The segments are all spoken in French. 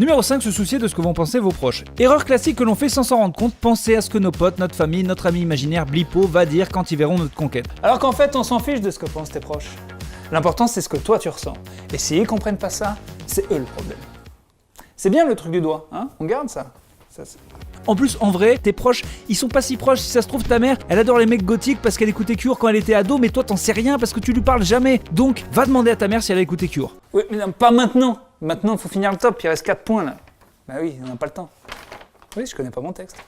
Numéro 5, se soucier de ce que vont penser vos proches. Erreur classique que l'on fait sans s'en rendre compte, penser à ce que nos potes, notre famille, notre ami imaginaire Blipo va dire quand ils verront notre conquête. Alors qu'en fait, on s'en fiche de ce que pensent tes proches. L'important, c'est ce que toi tu ressens. Et s'ils comprennent pas ça, c'est eux le problème. C'est bien le truc du doigt, hein? On garde ça. En plus, en vrai, tes proches, ils sont pas si proches. Si ça se trouve, ta mère, elle adore les mecs gothiques parce qu'elle écoutait Cure quand elle était ado, mais toi, t'en sais rien parce que tu lui parles jamais. Donc, va demander à ta mère si elle a écouté Cure. Oui, mais non, pas maintenant. Maintenant, il faut finir le top, il reste 4 points là. Bah oui, on n'a pas le temps. Oui, je connais pas mon texte.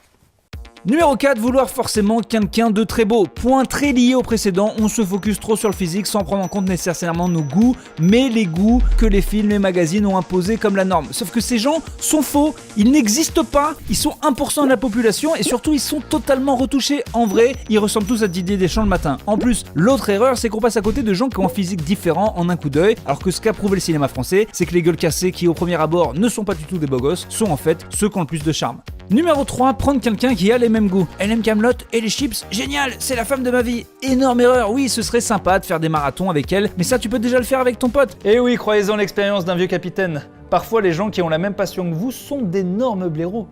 Numéro 4, vouloir forcément quelqu'un de très beau. Point très lié au précédent, on se focus trop sur le physique sans prendre en compte nécessairement nos goûts, mais les goûts que les films et magazines ont imposés comme la norme. Sauf que ces gens sont faux, ils n'existent pas, ils sont 1% de la population et surtout ils sont totalement retouchés. En vrai, ils ressemblent tous à Didier Deschamps le matin. En plus, l'autre erreur, c'est qu'on passe à côté de gens qui ont un physique différent en un coup d'œil, alors que ce qu'a prouvé le cinéma français, c'est que les gueules cassées qui au premier abord ne sont pas du tout des beaux gosses, sont en fait ceux qui ont le plus de charme. Numéro 3, prendre quelqu'un qui a les mêmes goûts. Elle aime Kaamelott et les chips, génial, c'est la femme de ma vie. Énorme erreur, oui, ce serait sympa de faire des marathons avec elle, mais ça tu peux déjà le faire avec ton pote. Et oui, croyez-en l'expérience d'un vieux capitaine. Parfois, les gens qui ont la même passion que vous sont d'énormes blaireaux.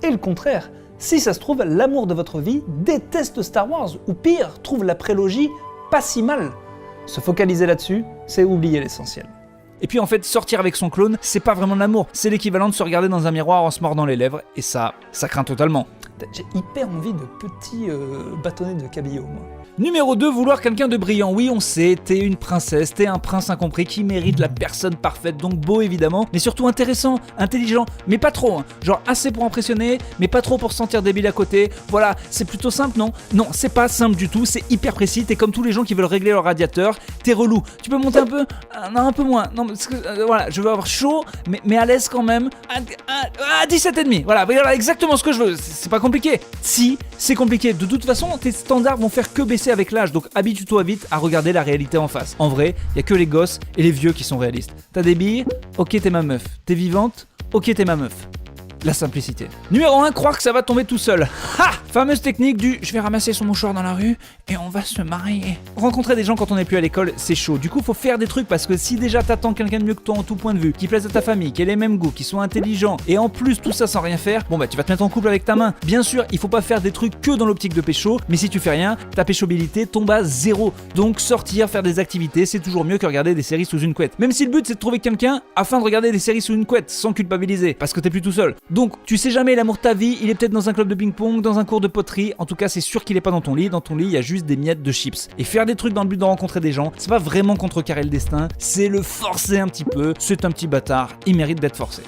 Et le contraire, si ça se trouve, l'amour de votre vie déteste Star Wars, ou pire, trouve la prélogie pas si mal. Se focaliser là-dessus, c'est oublier l'essentiel. Et puis en fait, sortir avec son clone, c'est pas vraiment de l'amour, c'est l'équivalent de se regarder dans un miroir en se mordant les lèvres, et ça craint totalement. J'ai hyper envie de petits bâtonnets de cabillaud, moi. Numéro 2, vouloir quelqu'un de brillant. Oui, on sait, t'es une princesse, t'es un prince incompris qui mérite la personne parfaite, donc beau évidemment, mais surtout intéressant, intelligent, mais pas trop, hein. Genre assez pour impressionner, mais pas trop pour se sentir débile à côté. Voilà, c'est plutôt simple, non? Non, c'est pas simple du tout, c'est hyper précis, t'es comme tous les gens qui veulent régler leur radiateur, t'es relou. Tu peux monter un peu? Non, un peu moins. Non, parce que, voilà, je veux avoir chaud, mais à l'aise quand même. À 17,5. Voilà, exactement ce que je veux, c'est pas compliqué. Si, c'est compliqué. De toute façon, tes standards vont faire que baisser avec l'âge, donc habitue-toi vite à regarder la réalité en face. En vrai, y a que les gosses et les vieux qui sont réalistes. T'as des billes? Ok, t'es ma meuf. T'es vivante? Ok, t'es ma meuf. La simplicité. Numéro 1, croire que ça va tomber tout seul. Ha! Fameuse technique du je vais ramasser son mouchoir dans la rue et on va se marier. Rencontrer des gens quand on n'est plus à l'école, c'est chaud. Du coup, faut faire des trucs parce que si déjà t'attends quelqu'un de mieux que toi en tout point de vue, qui plaise à ta famille, qui ait les mêmes goûts, qui soit intelligent et en plus tout ça sans rien faire, bon bah tu vas te mettre en couple avec ta main. Bien sûr, il faut pas faire des trucs que dans l'optique de pécho, mais si tu fais rien, ta péchobilité tombe à 0. Donc sortir, faire des activités, c'est toujours mieux que regarder des séries sous une couette. Même si le but c'est de trouver quelqu'un afin de regarder des séries sous une couette sans culpabiliser parce que t'es plus tout seul. Donc, tu sais jamais, l'amour de ta vie, il est peut-être dans un club de ping-pong, dans un cours de poterie. En tout cas, c'est sûr qu'il est pas dans ton lit. Dans ton lit, il y a juste des miettes de chips. Et faire des trucs dans le but de rencontrer des gens, c'est pas vraiment contrecarrer le destin, c'est le forcer un petit peu. C'est un petit bâtard, il mérite d'être forcé.